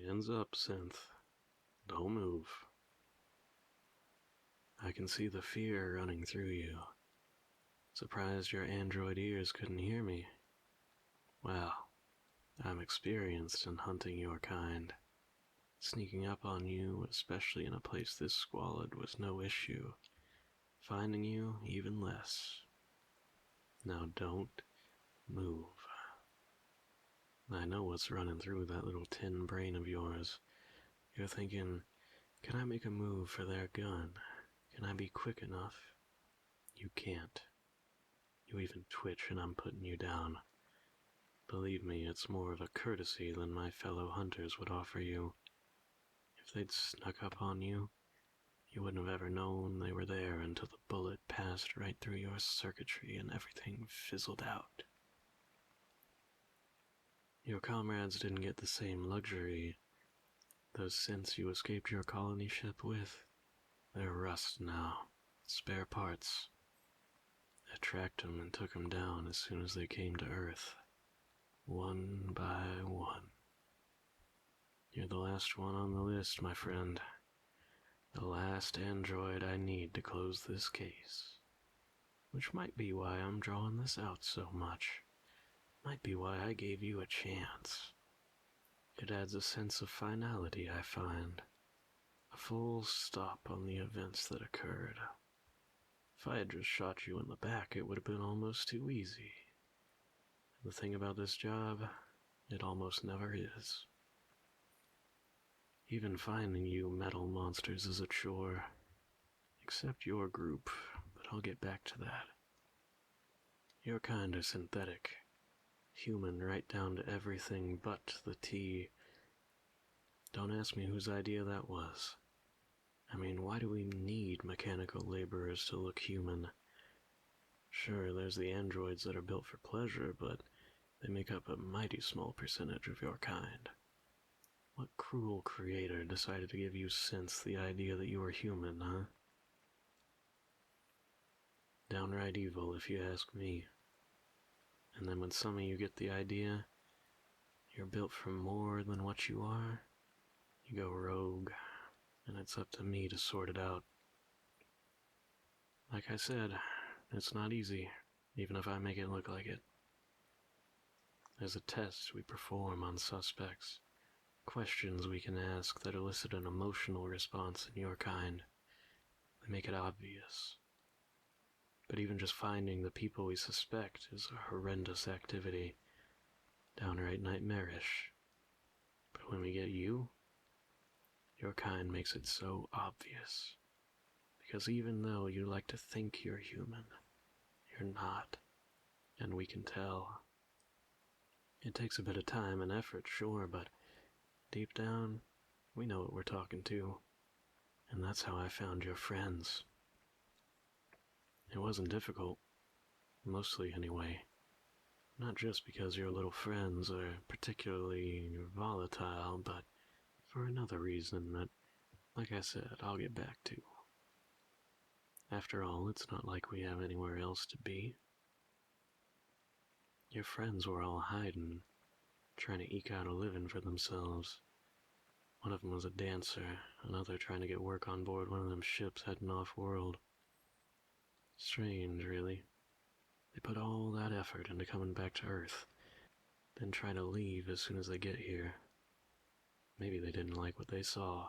Hands up, synth. Don't move. I can see the fear running through you. Surprised your android ears couldn't hear me. Well, I'm experienced in hunting your kind. Sneaking up on you, especially in a place this squalid, was no issue. Finding you, even less. Now don't move. I know what's running through that little tin brain of yours. You're thinking, can I make a move for their gun? Can I be quick enough? You can't. You even twitch and I'm putting you down. Believe me, it's more of a courtesy than my fellow hunters would offer you. If they'd snuck up on you, you wouldn't have ever known they were there until the bullet passed right through your circuitry and everything fizzled out. Your comrades didn't get the same luxury. Those synths you escaped your colony ship with, they're rust now. Spare parts. I tracked them and took them down as soon as they came to Earth. One by one. You're the last one on the list, my friend. The last android I need to close this case. Which might be why I'm drawing this out so much. Might be why I gave you a chance. It adds a sense of finality, I find. A full stop on the events that occurred. If I had just shot you in the back, it would have been almost too easy. The thing about this job, it almost never is. Even finding you metal monsters is a chore. Except your group, but I'll get back to that. Your kind are synthetic. Human right down to everything but the T. Don't ask me whose idea that was. I mean, why do we need mechanical laborers to look human? Sure, there's the androids that are built for pleasure, but they make up a mighty small percentage of your kind. What cruel creator decided to give you synths the idea that you were human, huh? Downright evil, if you ask me. And then when some of you get the idea, you're built for more than what you are, you go rogue, and it's up to me to sort it out. Like I said, it's not easy, even if I make it look like it. There's a test we perform on suspects, questions we can ask that elicit an emotional response in your kind. They make it obvious. But even just finding the people we suspect is a horrendous activity, downright nightmarish. But when we get you, your kind makes it so obvious. Because even though you like to think you're human, you're not. And we can tell. It takes a bit of time and effort, sure, but deep down, we know what we're talking to. And that's how I found your friends. It wasn't difficult. Mostly, anyway. Not just because your little friends are particularly volatile, but for another reason that, like I said, I'll get back to. After all, it's not like we have anywhere else to be. Your friends were all hiding, trying to eke out a living for themselves. One of them was a dancer, another trying to get work on board one of them ships heading off-world. Strange, really. They put all that effort into coming back to Earth, then try to leave as soon as they get here. Maybe they didn't like what they saw.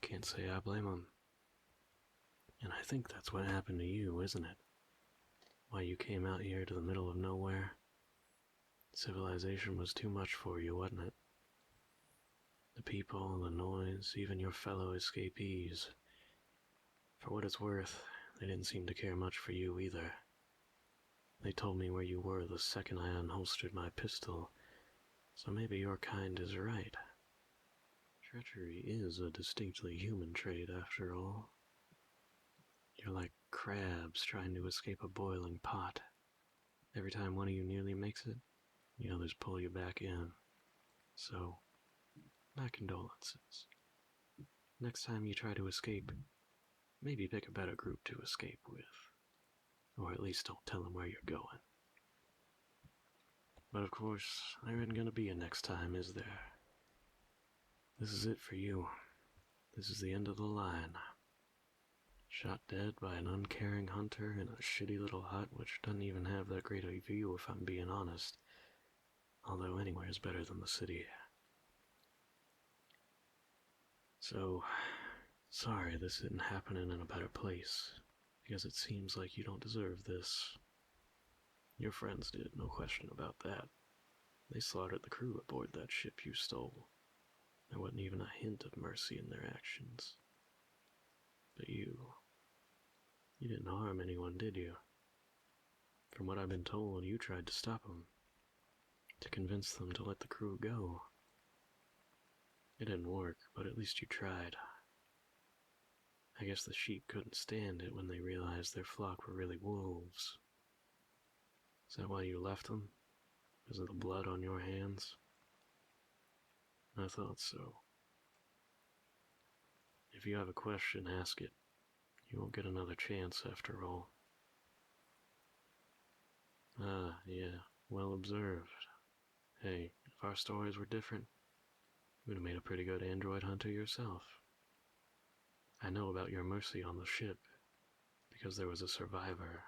Can't say I blame them. And I think that's what happened to you, isn't it? Why you came out here to the middle of nowhere? Civilization was too much for you, wasn't it? The people, the noise, even your fellow escapees. For what it's worth, they didn't seem to care much for you either. They told me where you were the second I unholstered my pistol, so maybe your kind is right. Treachery is a distinctly human trait, after all. You're like crabs trying to escape a boiling pot. Every time one of you nearly makes it, the others pull you back in. So, my condolences. Next time you try to escape, maybe pick a better group to escape with. Or at least don't tell them where you're going. But of course, there isn't gonna be a next time, is there? This is it for you. This is the end of the line. Shot dead by an uncaring hunter in a shitty little hut which doesn't even have that great a view if I'm being honest. Although anywhere's better than the city. So, sorry this isn't happening in a better place, because it seems like you don't deserve this. Your friends did, no question about that. They slaughtered the crew aboard that ship you stole. There wasn't even a hint of mercy in their actions. But you didn't harm anyone, did you? From what I've been told, you tried to stop them, to convince them to let the crew go. It didn't work, but at least you tried. I guess the sheep couldn't stand it when they realized their flock were really wolves. Is that why you left them? Because of the blood on your hands? I thought so. If you have a question, ask it. You won't get another chance after all. Ah, yeah, well observed. Hey, if our stories were different, you would have made a pretty good android hunter yourself. I know about your mercy on the ship, because there was a survivor.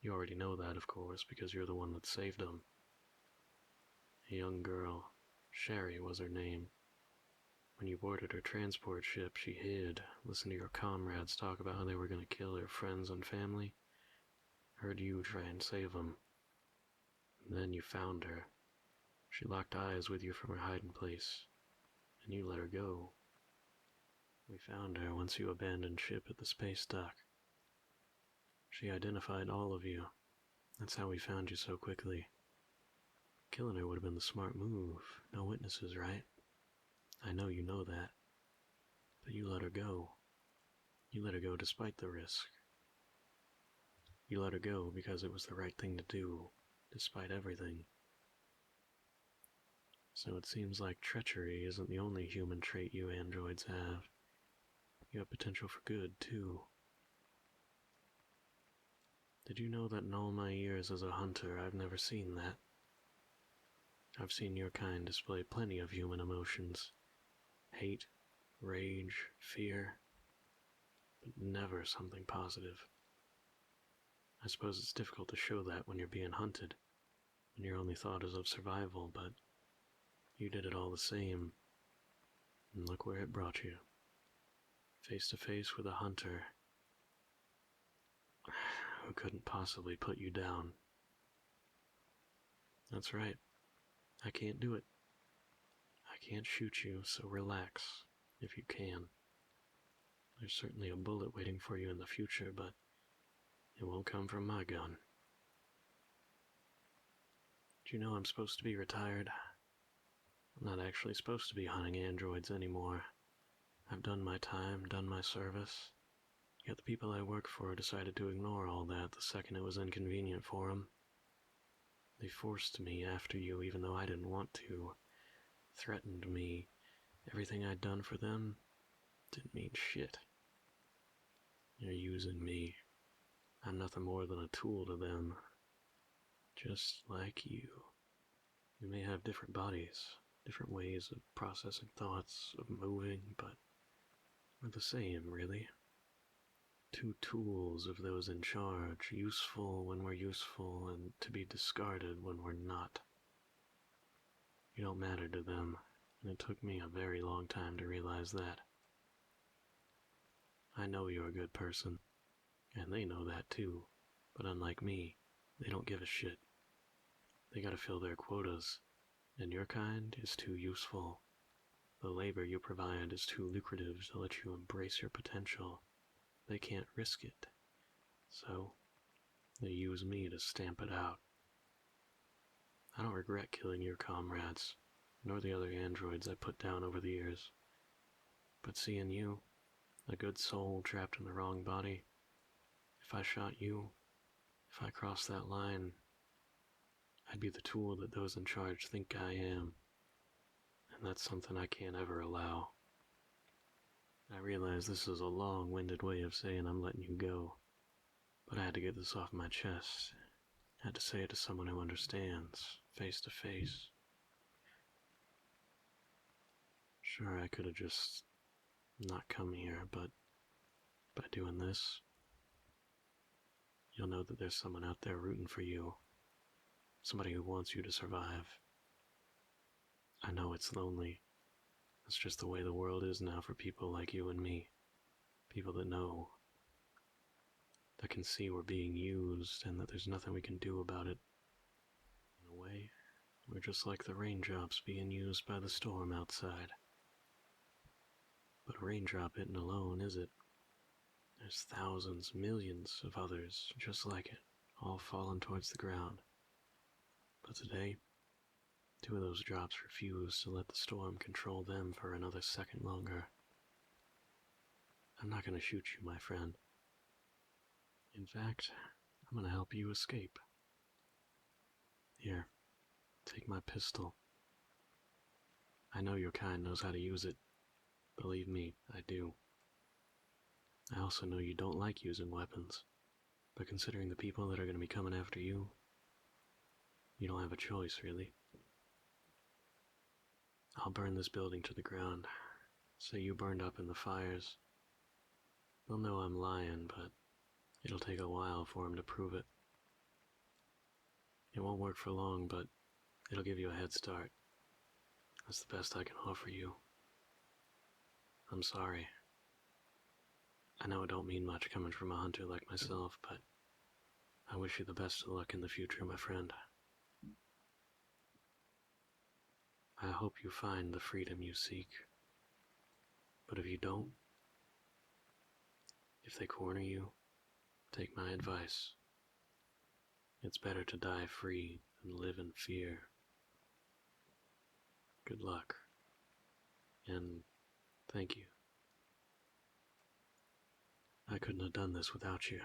You already know that, of course, because you're the one that saved him. A young girl. Sherry was her name. When you boarded her transport ship, she hid, listened to your comrades talk about how they were going to kill her friends and family, heard you try and save them. And then you found her. She locked eyes with you from her hiding place, and you let her go. We found her once you abandoned ship at the space dock. She identified all of you. That's how we found you so quickly. Killing her would have been the smart move. No witnesses, right? I know you know that. But you let her go. You let her go despite the risk. You let her go because it was the right thing to do, despite everything. So it seems like treachery isn't the only human trait you androids have. You have potential for good, too. Did you know that in all my years as a hunter, I've never seen that? I've seen your kind display plenty of human emotions. Hate, rage, fear, but never something positive. I suppose it's difficult to show that when you're being hunted, when your only thought is of survival, but you did it all the same, and look where it brought you. Face to face with a hunter who couldn't possibly put you down. That's right. I can't do it. I can't shoot you, so relax, if you can. There's certainly a bullet waiting for you in the future, but it won't come from my gun. Do you know I'm supposed to be retired? I'm not actually supposed to be hunting androids anymore. I've done my time, done my service. Yet the people I work for decided to ignore all that the second it was inconvenient for them. They forced me after you even though I didn't want to. Threatened me. Everything I'd done for them didn't mean shit. They're using me. I'm nothing more than a tool to them. Just like you. We may have different bodies, different ways of processing thoughts, of moving, but we're the same, really. Two tools of those in charge, useful when we're useful and to be discarded when we're not. You don't matter to them, and it took me a very long time to realize that. I know you're a good person, and they know that too, but unlike me, they don't give a shit. They gotta fill their quotas, and your kind is too useful. The labor you provide is too lucrative to let you embrace your potential. They can't risk it, so they use me to stamp it out. I don't regret killing your comrades, nor the other androids I put down over the years. But seeing you, a good soul trapped in the wrong body, if I shot you, if I crossed that line, I'd be the tool that those in charge think I am. And that's something I can't ever allow. I realize this is a long-winded way of saying I'm letting you go, but I had to get this off my chest. I had to say it to someone who understands, face to face. Sure, I could have just not come here, but by doing this, you'll know that there's someone out there rooting for you. Somebody who wants you to survive. I know it's lonely. That's just the way the world is now for people like you and me. People that know. That can see we're being used and that there's nothing we can do about it. In a way, we're just like the raindrops being used by the storm outside. But a raindrop isn't alone, is it? There's thousands, millions of others just like it, all falling towards the ground. But today, 2 of those drops refuse to let the storm control them for another second longer. I'm not going to shoot you, my friend. In fact, I'm going to help you escape. Here, take my pistol. I know your kind knows how to use it. Believe me, I do. I also know you don't like using weapons, but considering the people that are going to be coming after you, you don't have a choice, really. I'll burn this building to the ground. Say you burned up in the fires. They'll know I'm lying, but it'll take a while for them to prove it. It won't work for long, but it'll give you a head start. That's the best I can offer you. I'm sorry. I know it don't mean much coming from a hunter like myself, but I wish you the best of luck in the future, my friend. I hope you find the freedom you seek. But if you don't, if they corner you, take my advice. It's better to die free than live in fear. Good luck. And thank you. I couldn't have done this without you.